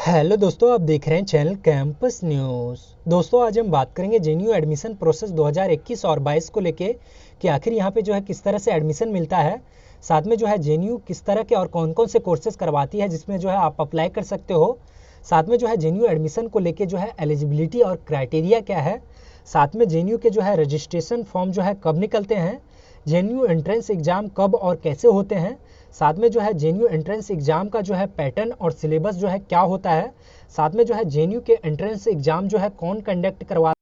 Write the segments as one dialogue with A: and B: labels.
A: Hello दोस्तों, आप देख रहे हैं चैनल कैंपस न्यूज़। दोस्तों, आज हम बात करेंगे जेएनयू एडमिशन प्रोसेस 2021 और 22 को लेके कि आखिर यहाँ पे जो है किस तरह से एडमिशन मिलता है। साथ में जो है जेएनयू किस तरह के और कौन कौन से कोर्सेज करवाती है जिसमें जो है आप अप्लाई कर सकते हो। साथ में जो है जेएनयू एडमिशन को लेके जो है एलिजिबिलिटी और क्राइटेरिया क्या है। साथ में जेएनयू के जो है रजिस्ट्रेशन फॉर्म जो है कब निकलते हैं, जेएनयू एंट्रेंस एग्ज़ाम कब और कैसे होते हैं। साथ में जो है जेएनयू एंट्रेंस एग्ज़ाम का जो है पैटर्न और सिलेबस जो है क्या होता है। साथ में जो है जेएनयू के एंट्रेंस एग्ज़ाम जो है कौन कंडक्ट करवाता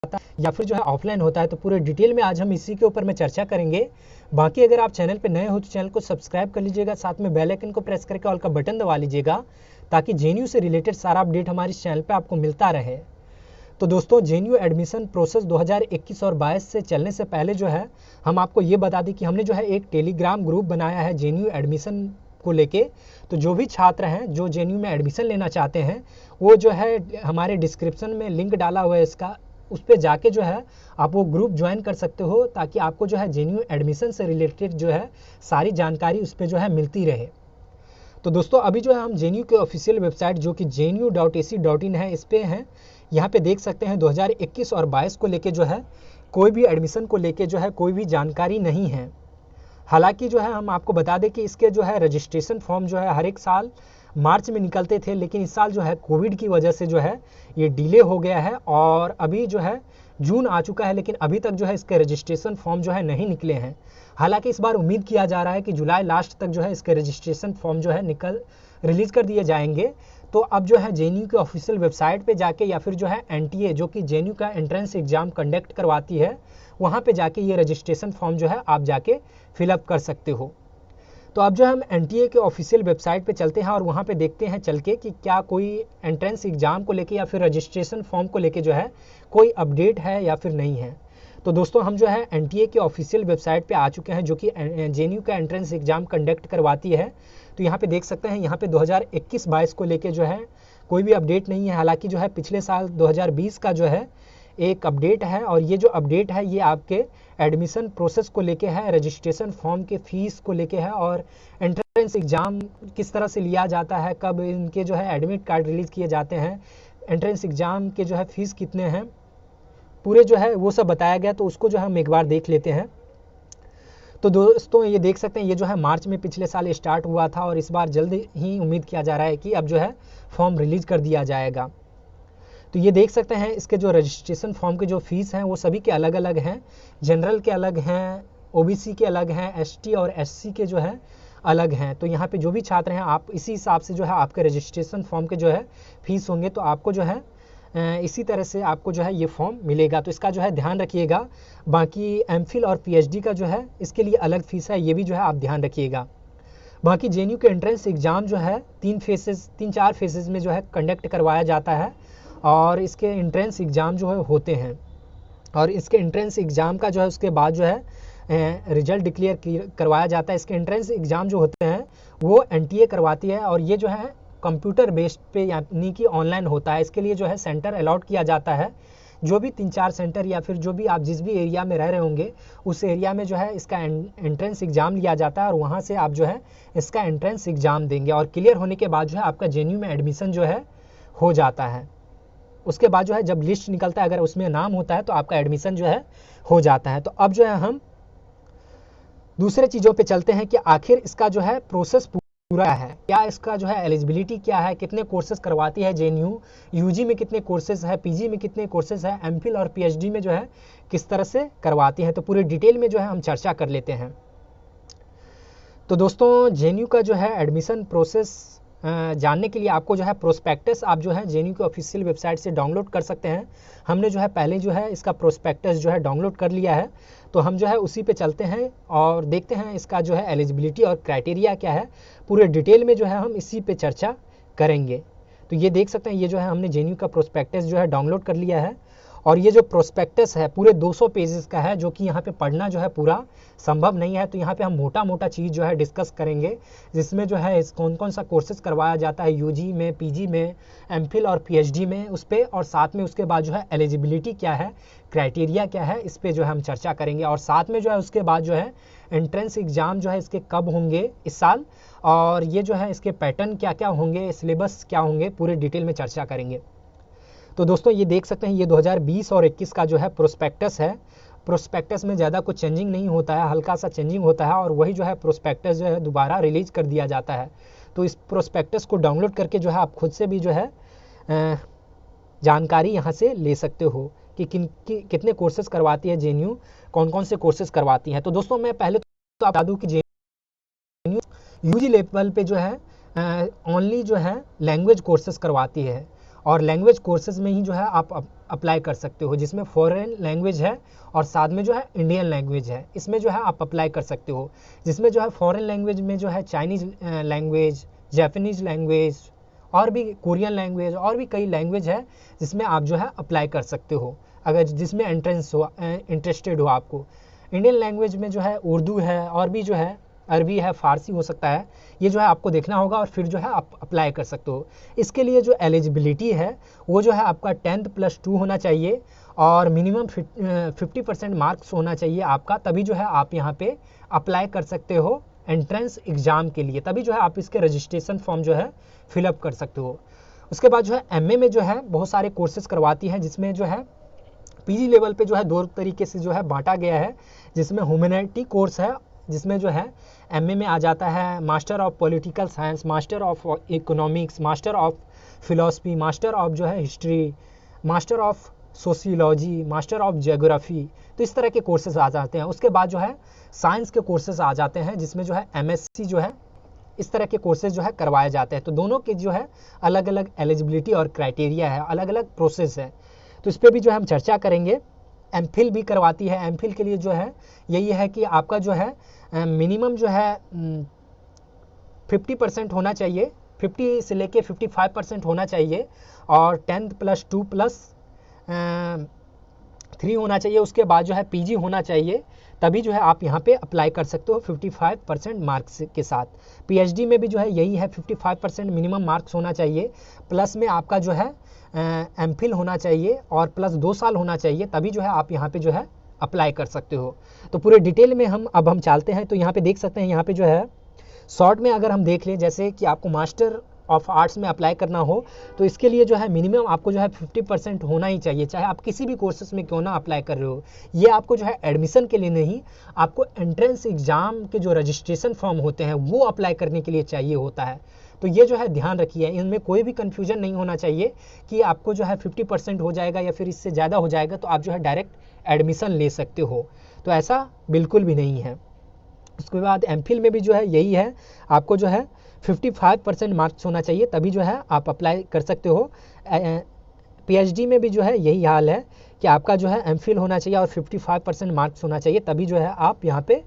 A: है या फिर जो है ऑफलाइन होता है, तो पूरे डिटेल में आज हम इसी के ऊपर में चर्चा करेंगे। बाकी अगर आप चैनल पे नए हो तो चैनल को सब्सक्राइब कर लीजिएगा, साथ में बेल आइकन को प्रेस करके ऑल का बटन दबा लीजिएगा ताकि जेएनयू से रिलेटेड सारा अपडेट हमारे इस चैनल पर आपको मिलता रहे। तो दोस्तों, जेएनयू एडमिशन प्रोसेस 2021 और 22 से चलने से पहले जो है हम आपको ये बता दें कि हमने जो है एक टेलीग्राम ग्रुप बनाया है जेएनयू एडमिशन को लेके। तो जो भी छात्र हैं जो जेएनयू में एडमिशन लेना चाहते हैं वो जो है हमारे डिस्क्रिप्शन में लिंक डाला हुआ है इसका, उस पर जाके जो है आप वो ग्रुप ज्वाइन कर सकते हो ताकि आपको जो है जेएनयू एडमिशन से रिलेटेड जो है सारी जानकारी उस पर जो है मिलती रहे। तो दोस्तों, अभी जो है हम जेएनयू के ऑफिशियल वेबसाइट जो कि jnu.ac.in है इस पे हैं। यहाँ पे देख सकते हैं 2021 और 22 को लेके जो है कोई भी एडमिशन को लेके जो है कोई भी जानकारी नहीं है। हालांकि जो है हम आपको बता दें कि इसके जो है रजिस्ट्रेशन फॉर्म जो है हर एक साल मार्च में निकलते थे, लेकिन इस साल जो है कोविड की वजह से जो है ये डिले हो गया है और अभी जो है जून आ चुका है, लेकिन अभी तक जो है इसके रजिस्ट्रेशन फॉर्म जो है नहीं निकले हैं। हालांकि इस बार उम्मीद किया जा रहा है कि जुलाई लास्ट तक जो है इसके रजिस्ट्रेशन फॉर्म जो है रिलीज कर दिए जाएंगे। तो अब जो है जेएनयू के ऑफिशियल वेबसाइट पे जाके या फिर जो है एनटीए जो कि जेएनयू का एंट्रेंस एग्जाम कंडक्ट करवाती है वहाँ पे जाके ये रजिस्ट्रेशन फॉर्म जो है आप जाके फिलअप कर सकते हो। तो अब जो हम एनटीए के ऑफिशियल वेबसाइट पे चलते हैं और वहाँ पे देखते हैं चल के कि क्या कोई एंट्रेंस एग्जाम को लेके या फिर रजिस्ट्रेशन फॉर्म को लेके जो है कोई अपडेट है या फिर नहीं है। तो दोस्तों, हम जो है एनटीए के ऑफिशियल वेबसाइट पे आ चुके हैं जो कि जेएनयू का एंट्रेंस एग्जाम कंडक्ट करवाती है। तो यहाँ पे देख सकते हैं, यहाँ पे 2021-22 को लेके जो है कोई भी अपडेट नहीं है। हालांकि जो है पिछले साल 2020 का जो है एक अपडेट है और ये जो अपडेट है ये आपके एडमिशन प्रोसेस को लेके है, रजिस्ट्रेशन फॉर्म के फीस को लेके है और एंट्रेंस एग्ज़ाम किस तरह से लिया जाता है, कब इनके जो है एडमिट कार्ड रिलीज़ किए जाते हैं, एंट्रेंस एग्ज़ाम के जो है फीस कितने हैं, पूरे जो है वो सब बताया गया। तो उसको जो हम एक बार देख लेते हैं। तो दोस्तों, ये देख सकते हैं ये जो है मार्च में पिछले साल स्टार्ट हुआ था और इस बार जल्द ही उम्मीद किया जा रहा है कि अब जो है फॉर्म रिलीज़ कर दिया जाएगा। तो ये देख सकते हैं इसके जो रजिस्ट्रेशन फॉर्म के जो फीस हैं वो सभी के अलग अलग हैं। जनरल के अलग हैं, ओबीसी के अलग हैं, एसटी और एससी के जो है अलग हैं। तो यहाँ पे जो भी छात्र हैं आप इसी हिसाब से जो है आपके रजिस्ट्रेशन फॉर्म के जो है फीस होंगे, तो आपको जो है इसी तरह से आपको जो है ये फॉर्म मिलेगा। तो इसका जो है ध्यान रखिएगा। बाकी एमफिल और पीएचडी का जो है इसके लिए अलग फीस है, ये भी जो है आप ध्यान रखिएगा। बाकी जेएनयू के एंट्रेंस एग्ज़ाम जो है 3-4 फेसेस में जो है कंडक्ट करवाया जाता है और इसके एंट्रेंस एग्ज़ाम जो है होते हैं और इसके एंट्रेंस एग्ज़ाम का जो है उसके बाद जो है रिजल्ट डिक्लेयर करवाया जाता है। इसके एंट्रेंस एग्ज़ाम जो होते हैं वो एनटीए करवाती है और ये जो है कंप्यूटर बेस्ड पे यानी कि ऑनलाइन होता है। इसके लिए जो है सेंटर अलॉट किया जाता है। जो भी 3-4 सेंटर या फिर जो भी आप जिस भी एरिया में रह रहे होंगे उस एरिया में जो है इसका एंट्रेंस एग्ज़ाम लिया जाता है और वहाँ से आप जो है इसका एंट्रेंस एग्ज़ाम देंगे और क्लियर होने के बाद जो है आपका जेएनयू में एडमिशन जो है हो जाता है। उसके बाद जो है जब लिस्ट निकलता है अगर उसमें नाम होता है तो आपका एडमिशन जो है हो जाता है। तो अब जो है हम दूसरे चीज़ों पे चलते हैं कि आखिर इसका जो है प्रोसेस पूरा है, क्या इसका जो है एलिजिबिलिटी क्या है, कितने कोर्सेज करवाती है जेएनयू, यूजी में कितने कोर्सेज है, पीजी में कितने कोर्सेज है, एमफिल और पीएचडी में जो है किस तरह से करवाती है। तो पूरे डिटेल में जो है हम चर्चा कर लेते हैं। तो दोस्तों, जेएनयू का जो है एडमिशन प्रोसेस जानने के लिए आपको जो है प्रोस्पेक्टस आप जो है जेएनयू के ऑफिशियल वेबसाइट से डाउनलोड कर सकते हैं। हमने जो है पहले जो है इसका प्रोस्पेक्टस जो है डाउनलोड कर लिया है। तो हम जो है उसी पे चलते हैं और देखते हैं इसका जो है एलिजिबिलिटी और क्राइटेरिया क्या है। पूरे डिटेल में जो है हम इसी पे चर्चा करेंगे। तो ये देख सकते हैं ये जो है हमने जेएनयू का प्रोस्पेक्टस जो है डाउनलोड कर लिया है और ये जो प्रोस्पेक्टस है पूरे 200 पेजेस का है, जो कि यहाँ पे पढ़ना जो है पूरा संभव नहीं है। तो यहाँ पे हम मोटा मोटा चीज़ जो है डिस्कस करेंगे, जिसमें जो है कौन कौन सा कोर्सेज करवाया जाता है यूजी में, पीजी में, एमफिल और पीएचडी में, उस पर, और साथ में उसके बाद जो है एलिजिबिलिटी क्या है, क्राइटेरिया क्या है, इस पर जो है हम चर्चा करेंगे। और साथ में जो है उसके बाद जो है एंट्रेंस एग्ज़ाम जो है इसके कब होंगे इस साल, और ये जो है इसके पैटर्न क्या क्या होंगे, सिलेबस क्या होंगे, पूरे डिटेल में चर्चा करेंगे। तो दोस्तों ये देख सकते हैं, ये 2020 और 21 का जो है प्रोस्पेक्टस है। प्रोस्पेक्टस में ज़्यादा कुछ चेंजिंग नहीं होता है, हल्का सा चेंजिंग होता है, और वही जो है प्रोस्पेक्टस जो है दोबारा रिलीज कर दिया जाता है। तो इस प्रोस्पेक्टस को डाउनलोड करके जो है आप खुद से भी जो है जानकारी यहाँ से ले सकते हो कि कितने कोर्सेज करवाती है जेएनयू, कौन कौन से कोर्सेज करवाती हैं। तो दोस्तों मैं पहले तो बता दूँ कि जेएनयू यूजी लेवल पे जो है ओनली जो है लैंग्वेज कोर्सेज करवाती है, और लैंग्वेज कोर्सेज में ही जो है आप अप्लाई कर सकते हो, जिसमें फॉरेन लैंग्वेज है और साथ में जो है इंडियन लैंग्वेज है, इसमें जो है आप अप्लाई कर सकते हो। जिसमें जो है फॉरेन लैंग्वेज में जो है चाइनीज़ लैंग्वेज, जापानीज़ लैंग्वेज, और भी कोरियन लैंग्वेज, और भी कई लैंग्वेज है जिसमें आप जो है अप्लाई कर सकते हो, अगर जिसमें इंटरेस्टेड हो आपको। इंडियन लैंग्वेज में जो है उर्दू है, और भी जो है अरबी है, फ़ारसी हो सकता है, ये जो है आपको देखना होगा और फिर जो है आप अप्लाई कर सकते हो। इसके लिए जो एलिजिबिलिटी है वो जो है आपका 10th + 2 होना चाहिए, और मिनिमम 50% मार्क्स होना चाहिए आपका, तभी जो है आप यहाँ पे अप्लाई कर सकते हो एंट्रेंस एग्ज़ाम के लिए, तभी जो है आप इसके रजिस्ट्रेशन फॉर्म जो है फिलअप कर सकते हो। उसके बाद जो है एमए में जो है बहुत सारे कोर्सेज करवाती है, जिसमें जो है पीजी लेवल पे जो है 2 तरीके से जो है बांटा गया है, जिसमें ह्यूमैनिटी कोर्स है, जिसमें जो है एमए में आ जाता है master of political science, master of economics, master of philosophy, master of जो है history, master of sociology, master of geography, तो इस तरह के कोर्सेज आ जाते हैं। उसके बाद जो है साइंस के कोर्सेज आ जाते हैं, जिसमें जो है एमएससी जो है, इस तरह के कोर्सेज जो है करवाए जाते हैं। तो दोनों के जो है अलग अलग एलिजिबिलिटी और क्राइटेरिया है, अलग अलग प्रोसेस है, तो इस पर भी जो है हम चर्चा करेंगे। एमफिल भी करवाती है। एमफिल के लिए जो है यही है कि आपका जो है मिनिमम जो है 50% होना चाहिए, 50 से लेके 55% होना चाहिए, और 10th + 2 + 3 होना चाहिए। उसके बाद जो है पीजी होना चाहिए, तभी जो है आप यहाँ पे अप्लाई कर सकते हो 55% मार्क्स के साथ। पीएचडी में भी जो है यही है, 55% मिनिमम मार्क्स होना चाहिए, प्लस में आपका जो है एमफिल होना चाहिए, और प्लस 2 साल होना चाहिए, तभी जो है आप यहाँ पे जो है अप्लाई कर सकते हो। तो पूरे डिटेल में हम चलते हैं। तो यहाँ पे देख सकते हैं, यहाँ पे जो है शॉर्ट में अगर हम देख लें, जैसे कि आपको मास्टर ऑफ आर्ट्स में अप्लाई करना हो, तो इसके लिए जो है मिनिमम आपको जो है 50% होना ही चाहिए, चाहे आप किसी भी कोर्सेस में क्यों ना अप्लाई कर रहे हो। ये आपको जो है एडमिशन के लिए नहीं, आपको एंट्रेंस एग्ज़ाम के जो रजिस्ट्रेशन फॉर्म होते हैं वो अप्लाई करने के लिए चाहिए होता है। तो ये जो है ध्यान रखिए, इनमें कोई भी कन्फ्यूजन नहीं होना चाहिए कि आपको जो है 50% हो जाएगा या फिर इससे ज़्यादा हो जाएगा तो आप जो है डायरेक्ट एडमिशन ले सकते हो, तो ऐसा बिल्कुल भी नहीं है। उसके बाद एमफिल में भी जो है यही है, आपको जो है 55% मार्क्स होना चाहिए, तभी जो है आप अप्लाई कर सकते हो। पीएचडी में भी जो है यही हाल है कि आपका जो है एमफिल होना चाहिए और 55% मार्क्स होना चाहिए, तभी जो है आप यहाँ पे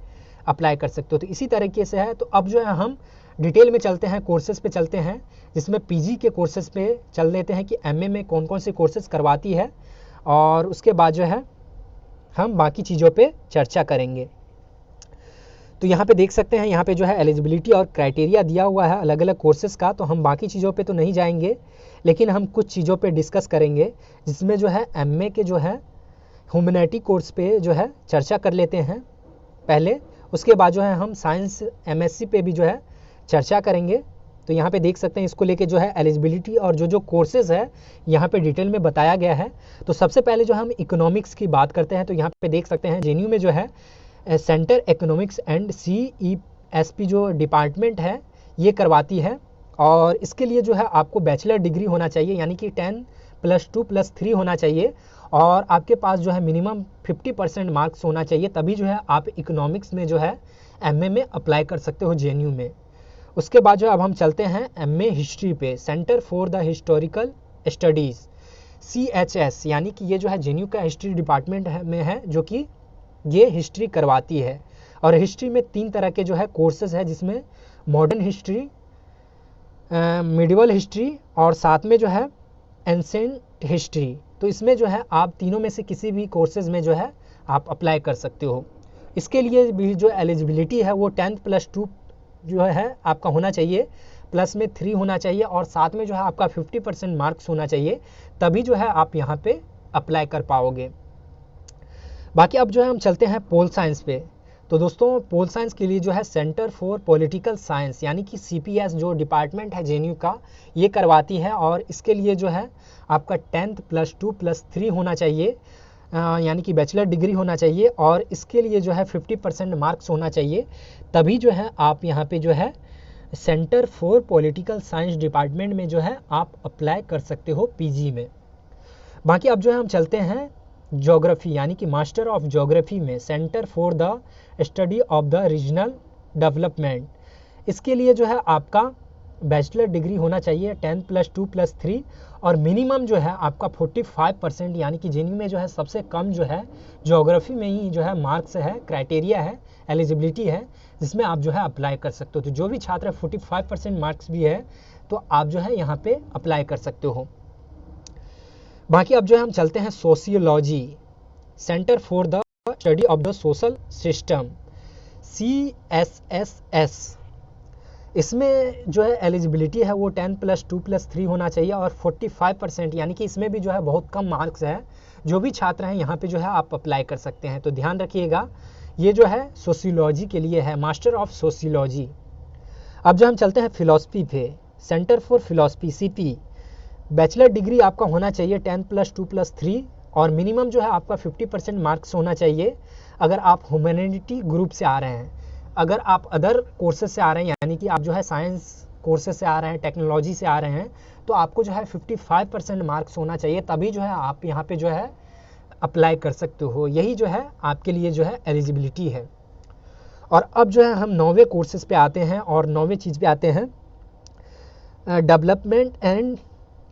A: अप्लाई कर सकते हो। तो इसी तरीके से है। तो अब जो है हम डिटेल में चलते हैं, कोर्सेज पे चलते हैं, जिसमें पीजी के कोर्सेज पे चल लेते हैं कि एमए में कौन कौन से कोर्सेज करवाती है, और उसके बाद जो है हम बाकी चीज़ों पे चर्चा करेंगे। तो यहाँ पे देख सकते हैं, यहाँ पे जो है एलिजिबिलिटी और क्राइटेरिया दिया हुआ है अलग अलग कोर्सेज़ का। तो हम बाकी चीज़ों पे तो नहीं जाएंगे, लेकिन हम कुछ चीज़ों पे डिस्कस करेंगे, जिसमें जो है एमए के जो है ह्यूमैनिटी कोर्स पे जो है चर्चा कर लेते हैं पहले। उसके बाद जो है हम साइंस एमएससी पे भी जो है चर्चा करेंगे। तो यहाँ पे देख सकते हैं, इसको लेके जो है एलिजिबिलिटी और जो कोर्सेज़ है यहाँ पे डिटेल में बताया गया है। तो सबसे पहले जो हम इकोनॉमिक्स की बात करते हैं, तो यहाँ पे देख सकते हैं जेएनयू में जो है सेंटर इकोनॉमिक्स एंड सीईएसपी जो डिपार्टमेंट है ये करवाती है, और इसके लिए जो है आपको बैचलर डिग्री होना चाहिए, यानी कि 10 + 2 + 3 होना चाहिए, और आपके पास जो है मिनिमम 50% मार्क्स होना चाहिए, तभी जो है आप इकोनॉमिक्स में जो है एमए में अप्लाई कर सकते हो जेएनयू में। उसके बाद जो अब हम चलते हैं एमए हिस्ट्री पे, centre for the historical studies CHS, यानी कि ये जो है जेएनयू का हिस्ट्री डिपार्टमेंट में है, जो कि ये हिस्ट्री करवाती है। और हिस्ट्री में 3 तरह के जो है कोर्सेज है, जिसमें मॉडर्न हिस्ट्री, मिडिवल हिस्ट्री, और साथ में जो है एंसेंट हिस्ट्री। तो इसमें जो है आप तीनों में से किसी भी कोर्सेज़ में जो है आप अप्लाई कर सकते हो। इसके लिए भी जो एलिजिबिलिटी है वो 10th + 2 जो है आपका होना चाहिए, प्लस में 3 होना चाहिए और साथ में जो है आपका 50% मार्क्स होना चाहिए, तभी जो है आप यहाँ पे अप्लाई कर पाओगे। बाकी अब जो है हम चलते हैं पोल साइंस पे। तो दोस्तों पोल साइंस के लिए जो है सेंटर फॉर पॉलिटिकल साइंस यानी कि CPS जो डिपार्टमेंट है JNU का, ये करवाती है और इसके लिए जो है आपका 10th + 2 + 3 होना चाहिए, यानी कि बैचलर डिग्री होना चाहिए और इसके लिए जो है 50% मार्क्स होना चाहिए, तभी जो है आप यहाँ पे जो है centre for political science department में जो है आप अप्लाई कर सकते हो PG में। बाकी अब जो है हम चलते हैं ज्योग्राफी यानी कि मास्टर ऑफ ज्योग्राफी में, centre for the study of the regional development. इसके लिए जो है आपका बैचलर डिग्री होना चाहिए 10th + 2 + 3 और मिनिमम जो है आपका 45%, यानी कि JNU में जो है सबसे कम जो है ज्योग्राफी में ही जो है मार्क्स है, क्राइटेरिया है, एलिजिबिलिटी है, जिसमें आप जो है अप्लाई कर सकते हो। तो जो भी छात्र 45% मार्क्स भी है तो आप जो है यहाँ पे अप्लाई कर सकते हो। बाकी अब जो है हम चलते हैं sociology, centre for the study of the social system, CSSS। इसमें जो है एलिजिबिलिटी है वो 10th + 2 + 3 होना चाहिए और 45%, यानी कि इसमें भी जो है बहुत कम मार्क्स है। जो भी छात्र हैं यहाँ पे जो है आप अप्लाई कर सकते हैं। तो ध्यान रखिएगा, ये जो है सोशियोलॉजी के लिए है, मास्टर ऑफ सोशियोलॉजी। अब जो हम चलते हैं फिलॉसफी पे, centre for philosophy CP। Bachelor degree आपका होना चाहिए 10th + 2 + 3 और मिनिमम जो है आपका 50% मार्क्स होना चाहिए अगर आप ह्यूमैनिटी ग्रुप से आ रहे हैं। अगर आप अदर कोर्सेज से आ रहे हैं, यानी कि आप जो है साइंस कोर्सेज से आ रहे हैं, टेक्नोलॉजी से आ रहे हैं, तो आपको जो है 55% मार्क्स होना चाहिए, तभी जो है आप यहाँ पे जो है अप्लाई कर सकते हो। यही जो है आपके लिए जो है एलिजिबिलिटी है। और अब जो है हम 9वें कोर्सेज पे आते हैं और 9वें चीज़ पे आते हैं, development and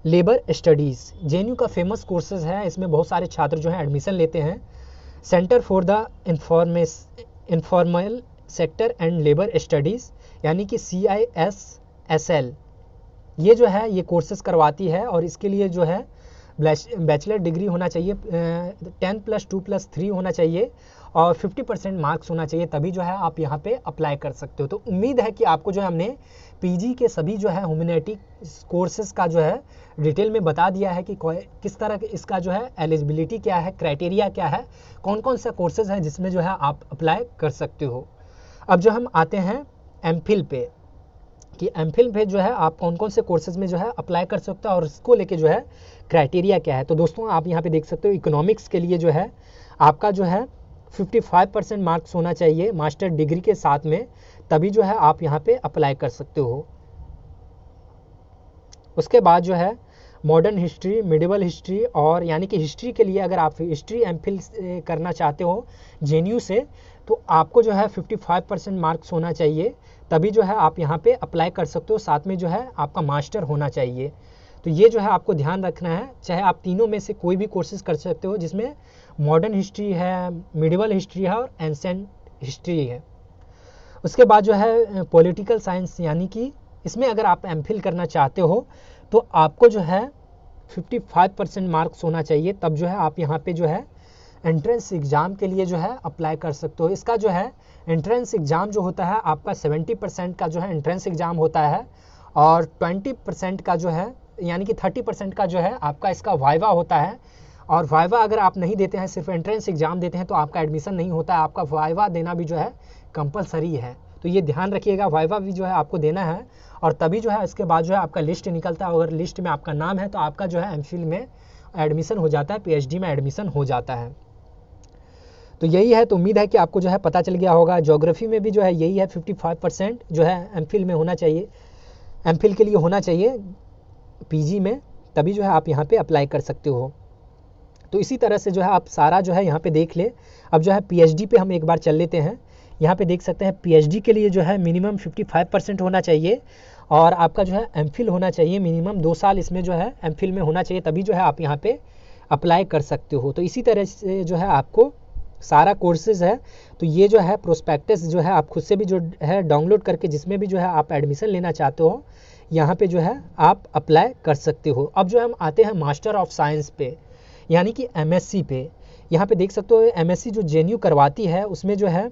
A: labour studies. JNU का फेमस कोर्सेज है, इसमें बहुत सारे छात्र जो हैं एडमिशन लेते हैं। Centre for the informal sector and labour studies यानी कि CISSL, ये जो है ये कोर्सेज करवाती है और इसके लिए जो है बैचलर डिग्री होना चाहिए, 10th + 2 + 3 होना चाहिए और 50% मार्क्स होना चाहिए, तभी जो है आप यहाँ पे अप्लाई कर सकते हो। तो उम्मीद है कि आपको जो है हमने PG के सभी जो है ह्यूमैनिटी कोर्सेज का जो है डिटेल में बता दिया है कि किस तरह इसका जो है एलिजिबिलिटी क्या है, क्राइटेरिया क्या है, कौन कौन सा कोर्सेज हैं जिसमें जो है आप अप्लाई कर सकते हो। अब जो हम आते हैं MPhil पे कि MPhil पे जो है आप कौन कौन से कोर्सेज में जो है अप्लाई कर सकते हो और इसको लेके जो है क्राइटेरिया क्या है। तो दोस्तों आप यहाँ पे देख सकते हो, इकोनॉमिक्स के लिए जो है आपका जो है 55% मार्क्स होना चाहिए मास्टर डिग्री के साथ में, तभी जो है आप यहाँ पे अप्लाई कर सकते हो। उसके बाद जो है मॉडर्न हिस्ट्री, मिडिवल हिस्ट्री और यानी कि हिस्ट्री के लिए अगर आप हिस्ट्री MPhil करना चाहते हो JNU से, तो आपको जो है 55% मार्क्स होना चाहिए, तभी जो है आप यहाँ पे अप्लाई कर सकते हो। साथ में जो है आपका मास्टर होना चाहिए। तो ये जो है आपको ध्यान रखना है, चाहे आप तीनों में से कोई भी कोर्सेज कर सकते हो, जिसमें मॉडर्न हिस्ट्री है, मिडिवल हिस्ट्री है और एंसेंट हिस्ट्री है। उसके बाद जो है पॉलिटिकल साइंस, यानी कि इसमें अगर आप MPhil करना चाहते हो तो आपको जो है 55% मार्क्स होना चाहिए, तब जो है आप यहाँ पे जो है एंट्रेंस एग्ज़ाम के लिए जो है अप्लाई कर सकते हो। इसका जो है एंट्रेंस एग्ज़ाम जो होता है आपका 70% का जो है एंट्रेंस एग्ज़ाम होता है और 20% का जो है, यानी कि 30% का जो है आपका इसका वाइवा होता है। और वाइवा अगर आप नहीं देते हैं, सिर्फ एंट्रेंस एग्ज़ाम देते हैं, तो आपका एडमिशन नहीं होता है, आपका वाइवा देना भी जो है कंपलसरी है। तो ये ध्यान रखिएगा, वाइवा भी जो है आपको देना है और तभी जो है इसके बाद जो है आपका लिस्ट निकलता है। अगर लिस्ट में आपका नाम है तो आपका जो है MPhil में एडमिशन हो जाता है, PhD में एडमिशन हो जाता है। तो यही है। तो उम्मीद है कि आपको जो है पता चल गया होगा। ज्योग्राफी में भी जो है यही है, 55% जो है MPhil में होना चाहिए, MPhil के लिए होना चाहिए PG में, तभी जो है आप यहाँ पे अप्लाई कर सकते हो। तो इसी तरह से जो है आप सारा जो है यहाँ पे देख ले। अब जो है PhD पे हम एक बार चल लेते हैं। यहाँ पे देख सकते हैं PhD के लिए जो है मिनिमम 55% होना चाहिए और आपका जो है MPhil होना चाहिए, मिनिमम 2 साल इसमें जो है MPhil में होना चाहिए, तभी जो है आप यहाँ पे अप्लाई कर सकते हो। तो इसी तरह से जो है आपको सारा कोर्सेज है। तो ये जो है प्रोस्पेक्टस जो है आप खुद से भी जो है डाउनलोड करके, जिसमें भी जो है आप एडमिशन लेना चाहते हो, यहाँ पे जो है आप अप्लाई कर सकते हो। अब जो हम आते हैं मास्टर ऑफ साइंस पे। यानी कि एमएससी पे। यहाँ पे देख सकते हो एमएससी जो जेएनयू करवाती है उसमें जो है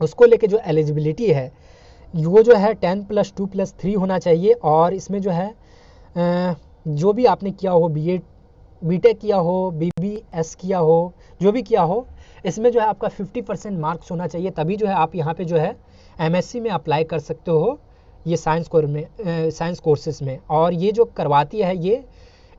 A: उसको लेके जो एलिजिबिलिटी है वो जो है 10+2+3 होना चाहिए। और इसमें जो है जो भी आपने किया हो, बीएड बीटेक किया हो, बीबीएस किया हो, जो भी किया हो, इसमें जो है आपका 50% मार्क्स होना चाहिए, तभी जो है आप यहाँ पे जो है एमएससी में अप्लाई कर सकते हो ये साइंस कोर्सेज में। और ये जो करवाती है ये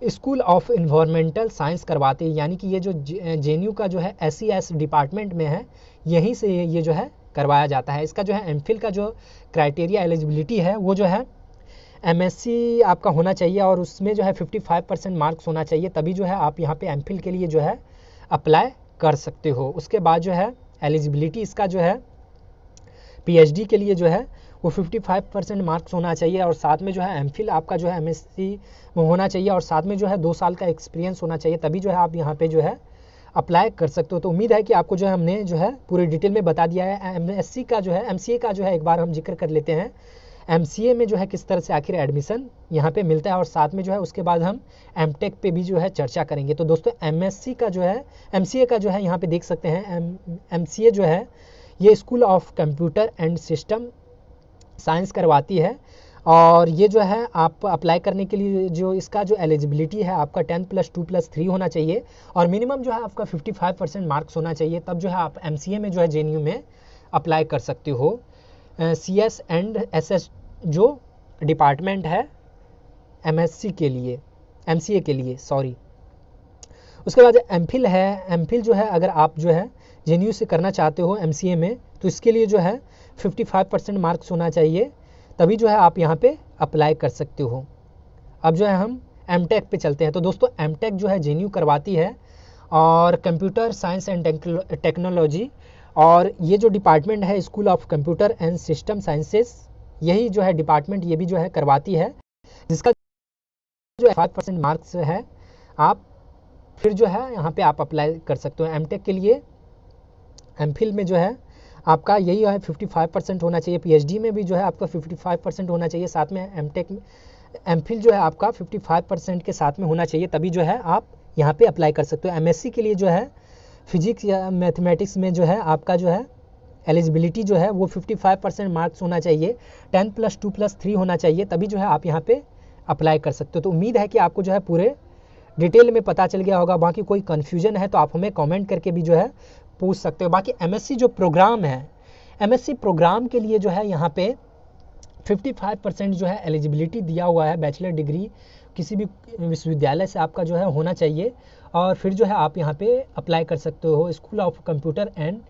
A: स्कूल ऑफ इन्वायरमेंटल साइंस करवाती है, यानी कि ये जो जेएनयू का जो है SES डिपार्टमेंट में है, यहीं से ये जो है करवाया जाता है। इसका जो है एमफिल का जो क्राइटेरिया एलिजिबिलिटी है वो जो है एमएससी आपका होना चाहिए और उसमें जो है 55% मार्क्स होना चाहिए, तभी जो है आप यहाँ पे एमफिल के लिए जो है अप्लाई कर सकते हो। उसके बाद जो है एलिजिबिलिटी इसका जो है पीएचडी के लिए जो है वो 55% मार्क्स होना चाहिए और साथ में जो है एमफिल आपका जो है एमएससी में होना चाहिए और साथ में जो है 2 साल का एक्सपीरियंस होना चाहिए, तभी जो है आप यहाँ पे जो है अप्लाई कर सकते हो। तो उम्मीद है कि आपको जो है हमने जो है पूरी डिटेल में बता दिया है। एमएससी का जो है एमसीए का जो है एक बार हम जिक्र कर लेते हैं। एमसीए में जो है किस तरह से आखिर एडमिशन यहाँ पे मिलता है और साथ में जो है उसके बाद हम एमटेक पे भी जो है चर्चा करेंगे। तो दोस्तों एमएससी का जो है एमसीए का जो है यहाँ पे देख सकते हैं एमसीए जो है ये school of computer and system science करवाती है और ये जो है आप अप्लाई करने के लिए जो इसका जो एलिजिबिलिटी है आपका 10+2+3 होना चाहिए और मिनिमम जो है आपका 55% मार्क्स होना चाहिए, तब जो है आप एमसीए में जो है जेएनयू में अप्लाई कर सकते हो। CS एंड SS जो डिपार्टमेंट है एमएससी के लिए, एमसीए के लिए सॉरी। उसके बाद एमफिल है। एमफिल जो है अगर आप जो है जेएनयू से करना चाहते हो एमसीए में तो इसके लिए जो है 55% मार्क्स होना चाहिए, तभी जो है आप यहाँ पे अप्लाई कर सकते हो। अब जो है हम एमटेक पे चलते हैं। तो दोस्तों एमटेक जो है जेएनयू करवाती है और कंप्यूटर साइंस एंड टेक्नोलॉजी, और ये जो डिपार्टमेंट है school of computer and system sciences, यही जो है डिपार्टमेंट ये भी जो है करवाती है, जिसका जो 5% मार्क्स है आप फिर जो है यहाँ पे आप अप्लाई कर सकते हो एमटेक के लिए। एमफिल में जो है आपका यही है 55% होना चाहिए, पीएचडी में भी जो है आपका 55% होना चाहिए, साथ में एमटेक एमफिल जो है आपका 55% के साथ में होना चाहिए, तभी जो है आप यहाँ पे अप्लाई कर सकते हो। एमएससी के लिए जो है फिजिक्स या मैथमेटिक्स में जो है आपका जो है एलिजिबिलिटी जो है वो 55% मार्क्स होना चाहिए, 10+2+3 होना चाहिए, तभी जो है आप यहाँ पे अप्लाई कर सकते हो। तो उम्मीद है कि आपको जो है पूरे डिटेल में पता चल गया होगा। बाकी कोई कन्फ्यूजन है तो आप हमें कमेंट करके भी जो है पूछ सकते हो। बाकी एमएससी जो प्रोग्राम है, एमएससी प्रोग्राम के लिए जो है यहाँ पे 55% जो है एलिजिबिलिटी दिया हुआ है, बैचलर डिग्री किसी भी विश्वविद्यालय से आपका जो है होना चाहिए और फिर जो है आप यहाँ पे अप्लाई कर सकते हो। School of computer and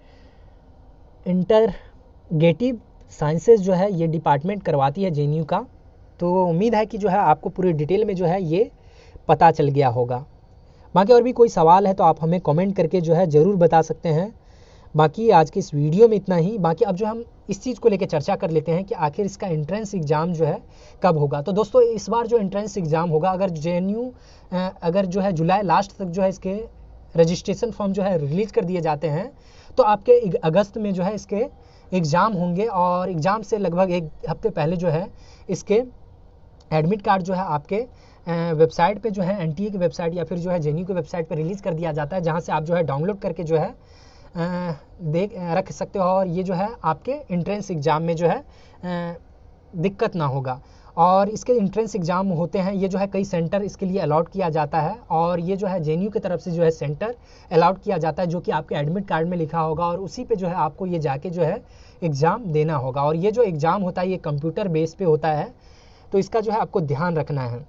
A: integrative sciences जो है ये डिपार्टमेंट करवाती है जेएनयू का। तो उम्मीद है कि जो है आपको पूरी डिटेल में जो है ये पता चल गया होगा। बाकी और भी कोई सवाल है तो आप हमें कमेंट करके जो है ज़रूर बता सकते हैं। बाकी आज की इस वीडियो में इतना ही। बाकी अब जो हम इस चीज़ को लेकर चर्चा कर लेते हैं कि आखिर इसका एंट्रेंस एग्ज़ाम जो है कब होगा। तो दोस्तों इस बार जो एंट्रेंस एग्ज़ाम होगा, अगर जेएनयू अगर जो है जुलाई लास्ट तक जो है इसके रजिस्ट्रेशन फॉर्म जो है रिलीज़ कर दिए जाते हैं तो आपके अगस्त में जो है इसके एग्ज़ाम होंगे और एग्ज़ाम से लगभग 1 हफ्ते पहले जो है इसके एडमिट कार्ड जो है आपके वेबसाइट पे जो है एनटीए की वेबसाइट या फिर जो है जेएनयू की वेबसाइट पे रिलीज़ कर दिया जाता है, जहाँ से आप जो है डाउनलोड करके जो है रख सकते हो और ये जो है आपके एंट्रेंस एग्ज़ाम में जो है दिक्कत ना होगा। और इसके एंट्रेंस एग्ज़ाम होते हैं, ये जो है कई सेंटर इसके लिए अलॉट किया जाता है और ये जो है जेएनयू की तरफ से जो है सेंटर अलॉट किया जाता है जो कि आपके एडमिट कार्ड में लिखा होगा और उसी पे जो है आपको ये जाके जो है एग्ज़ाम देना होगा। और ये जो एग्ज़ाम होता है ये कंप्यूटर बेस पे होता है, तो इसका जो है आपको ध्यान रखना है।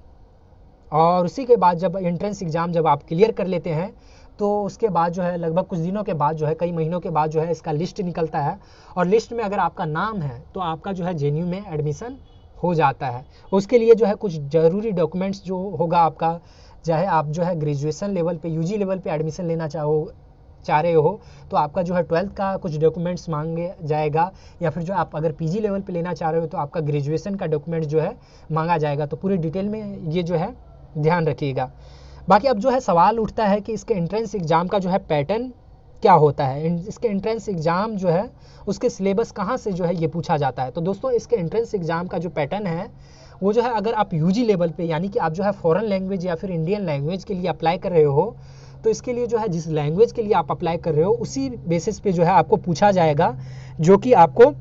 A: और उसी के बाद जब एंट्रेंस एग्ज़ाम जब आप क्लियर कर लेते हैं तो उसके बाद जो है लगभग कुछ दिनों के बाद जो है कई महीनों के बाद जो है इसका लिस्ट निकलता है और लिस्ट में अगर आपका नाम है तो आपका जो है जेएनयू में एडमिशन हो जाता है। उसके लिए जो है कुछ ज़रूरी डॉक्यूमेंट्स जो होगा आपका, चाहे आप जो है ग्रेजुएशन लेवल पे यूजी लेवल पे एडमिशन लेना चाह रहे हो तो आपका जो है 12th का कुछ डॉक्यूमेंट्स मांगे जाएगा, या फिर जो आप अगर पीजी लेवल पे लेना चाह रहे हो तो आपका ग्रेजुएशन का डॉक्यूमेंट जो है मांगा जाएगा। तो पूरी डिटेल में ये जो है ध्यान रखिएगा। बाकी अब जो है सवाल उठता है कि इसके एंट्रेंस एग्ज़ाम का जो है पैटर्न क्या होता है, इसके एंट्रेंस एग्ज़ाम जो है उसके सिलेबस कहाँ से जो है ये पूछा जाता है। तो दोस्तों इसके एंट्रेंस एग्ज़ाम का जो पैटर्न है वो जो है अगर आप यूजी लेवल पे यानी कि आप जो है फॉरेन लैंग्वेज या फिर इंडियन लैंग्वेज के लिए अप्लाई कर रहे हो, तो इसके लिए जो है जिस लैंग्वेज के लिए आप अप्लाई कर रहे हो उसी बेसिस पे जो है आपको पूछा जाएगा, जो कि आपको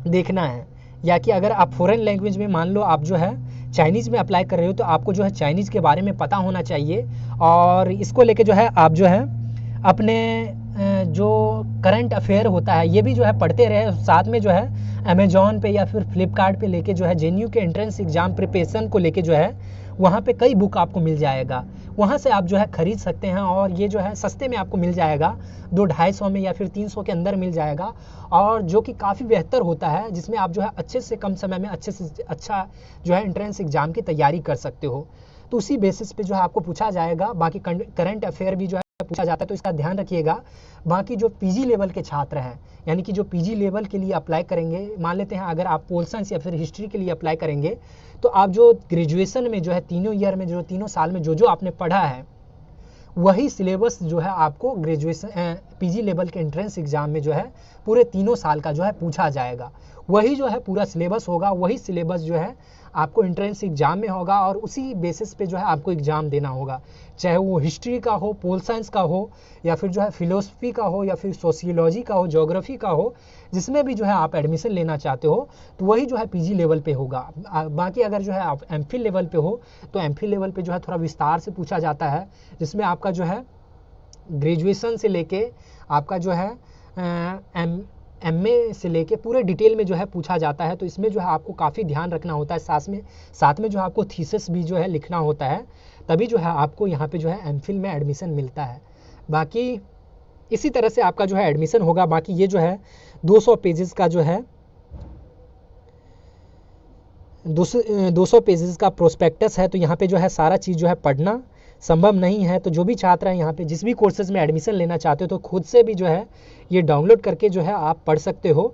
A: देखना है। या कि अगर आप फॉरेन लैंग्वेज में मान लो आप जो है चाइनीज़ में अप्लाई कर रहे हो, तो आपको जो है चाइनीज़ के बारे में पता होना चाहिए, और इसको लेके जो है आप जो है अपने जो करंट अफेयर होता है ये भी जो है पढ़ते रहे। साथ में जो है अमेजॉन पे या फिर फ्लिपकार्ट पे लेके जो है जेएनयू के एंट्रेंस एग्ज़ाम प्रिपरेशन को लेके जो है वहाँ पे कई बुक आपको मिल जाएगा, वहाँ से आप जो है ख़रीद सकते हैं, और ये जो है सस्ते में आपको मिल जाएगा, 200-250 में या फिर 300 के अंदर मिल जाएगा, और जो कि काफ़ी बेहतर होता है, जिसमें आप जो है अच्छे से कम समय में अच्छे से अच्छा जो है एंट्रेंस एग्ज़ाम की तैयारी कर सकते हो। तो उसी बेसिस पे जो है आपको पूछा जाएगा। बाकी करंट अफेयर भी जो है पूछा जाता है, तो इसका ध्यान रखिएगा। बाकी जो पीजी लेवल के छात्र हैं, यानी कि जो पीजी लेवल के लिए अप्लाई करेंगे, मान लेते हैं अगर आप पोल साइंस या फिर हिस्ट्री के लिए अप्लाई करेंगे, तो आप जो ग्रेजुएशन में जो है तीनों ईयर में जो तीनों साल में जो आपने पढ़ा है वही सिलेबस जो है आपको ग्रेजुएशन पीजी लेवल के एंट्रेंस एग्ज़ाम में जो है पूरे तीनों साल का जो है पूछा जाएगा। वही जो है पूरा सिलेबस होगा, वही सिलेबस जो है आपको एंट्रेंस एग्ज़ाम में होगा, और उसी बेसिस पे जो है आपको एग्ज़ाम देना होगा, चाहे वो हिस्ट्री का हो, पोल साइंस का हो, या फिर जो है फिलोसफी का हो, या फिर सोशियोलॉजी का हो, ज्योग्राफी का हो, जिसमें भी जो है आप एडमिशन लेना चाहते हो तो वही जो है पीजी लेवल पे होगा। बाकी अगर जो है आप एमफिल लेवल पे हो तो एमफिल लेवल पे जो है थोड़ा विस्तार से पूछा जाता है, जिसमें आपका जो है ग्रेजुएशन से लेके आपका जो है एमए से लेके पूरे डिटेल में जो है पूछा जाता है। तो इसमें जो है आपको काफ़ी ध्यान रखना होता है, साथ में जो है आपको थीसिस भी जो है लिखना होता है, तभी जो है आपको यहाँ पे जो है एमफिल में एडमिशन मिलता है। बाकी इसी तरह से आपका जो है एडमिशन होगा। बाकी ये जो है 200 पेजेस का जो है 200 पेजेस का प्रोस्पेक्टस है, तो यहाँ पे जो है सारा चीज़ जो है पढ़ना संभव नहीं है। तो जो भी छात्र हैं यहाँ पे जिस भी कोर्सेज में एडमिशन लेना चाहते हो तो खुद से भी जो है ये डाउनलोड करके जो है आप पढ़ सकते हो।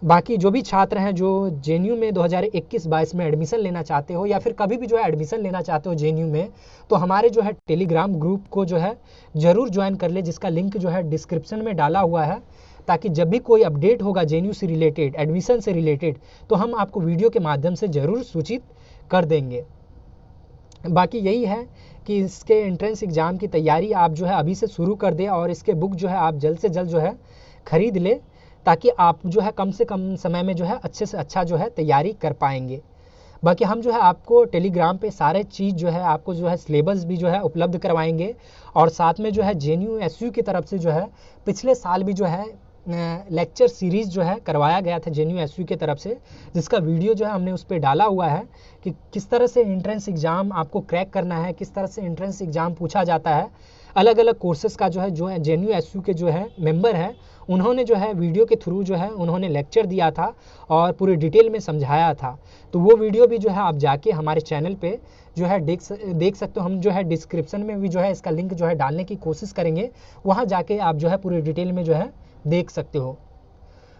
A: बाकी जो भी छात्र हैं जो जेएनयू में 2021-22 में एडमिशन लेना चाहते हो, या फिर कभी भी जो है एडमिशन लेना चाहते हो जेएनयू में, तो हमारे जो है टेलीग्राम ग्रुप को जो है ज़रूर ज्वाइन कर ले, जिसका लिंक जो है डिस्क्रिप्शन में डाला हुआ है, ताकि जब भी कोई अपडेट होगा जेएनयू से रिलेटेड, एडमिशन से रिलेटेड, तो हम आपको वीडियो के माध्यम से ज़रूर सूचित कर देंगे। बाकी यही है कि इसके एंट्रेंस एग्ज़ाम की तैयारी आप जो है अभी से शुरू कर दें, और इसके बुक जो है आप जल्द से जल्द जो है ख़रीद ले, ताकि आप जो है कम से कम समय में जो है अच्छे से अच्छा जो है तैयारी कर पाएंगे। बाकी हम जो है आपको टेलीग्राम पे सारे चीज़ जो है आपको जो है सिलेबस भी जो है उपलब्ध करवाएंगे, और साथ में जो है जेएनयू एसयू की तरफ से जो है पिछले साल भी जो है लेक्चर सीरीज़ जो है करवाया गया था जेएनयू एसयू की तरफ से, जिसका वीडियो जो है हमने उस पर डाला हुआ है कि किस तरह से एंट्रेंस एग्ज़ाम आपको क्रैक करना है, किस तरह से एंट्रेंस एग्ज़ाम पूछा जाता है। अलग अलग कोर्सेज़ का जो है जेएनयू एसयू के जो है मेंबर हैं, उन्होंने जो है वीडियो के थ्रू जो है उन्होंने लेक्चर दिया था और पूरी डिटेल में समझाया था। तो वो वीडियो भी जो है आप जाके हमारे चैनल पे जो है देख सकते हो। हम जो है डिस्क्रिप्शन में भी जो है इसका लिंक जो है डालने की कोशिश करेंगे, वहाँ जाके आप जो है पूरी डिटेल में जो है देख सकते हो।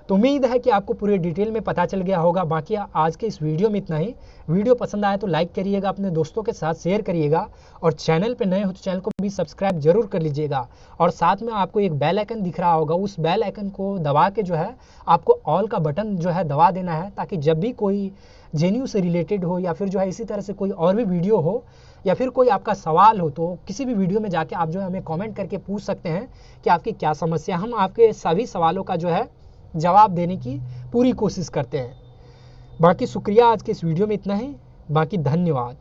A: तो उम्मीद है कि आपको पूरे डिटेल में पता चल गया होगा। बाकी आज के इस वीडियो में इतना ही। वीडियो पसंद आया तो लाइक करिएगा, अपने दोस्तों के साथ शेयर करिएगा, और चैनल पे नए हो तो चैनल को भी सब्सक्राइब जरूर कर लीजिएगा। और साथ में आपको एक बेल आइकन दिख रहा होगा, उस बेल आइकन को दबा के जो है आपको ऑल का बटन जो है दबा देना है, ताकि जब भी कोई जेएनयू से रिलेटेड हो, या फिर जो है इसी तरह से कोई और भी वीडियो हो, या फिर कोई आपका सवाल हो, तो किसी भी वीडियो में जाके आप जो है हमें कमेंट करके पूछ सकते हैं कि आपकी क्या समस्या। हम आपके सभी सवालों का जो है जवाब देने की पूरी कोशिश करते हैं। बाकी शुक्रिया, आज के इस वीडियो में इतना ही। बाकी धन्यवाद।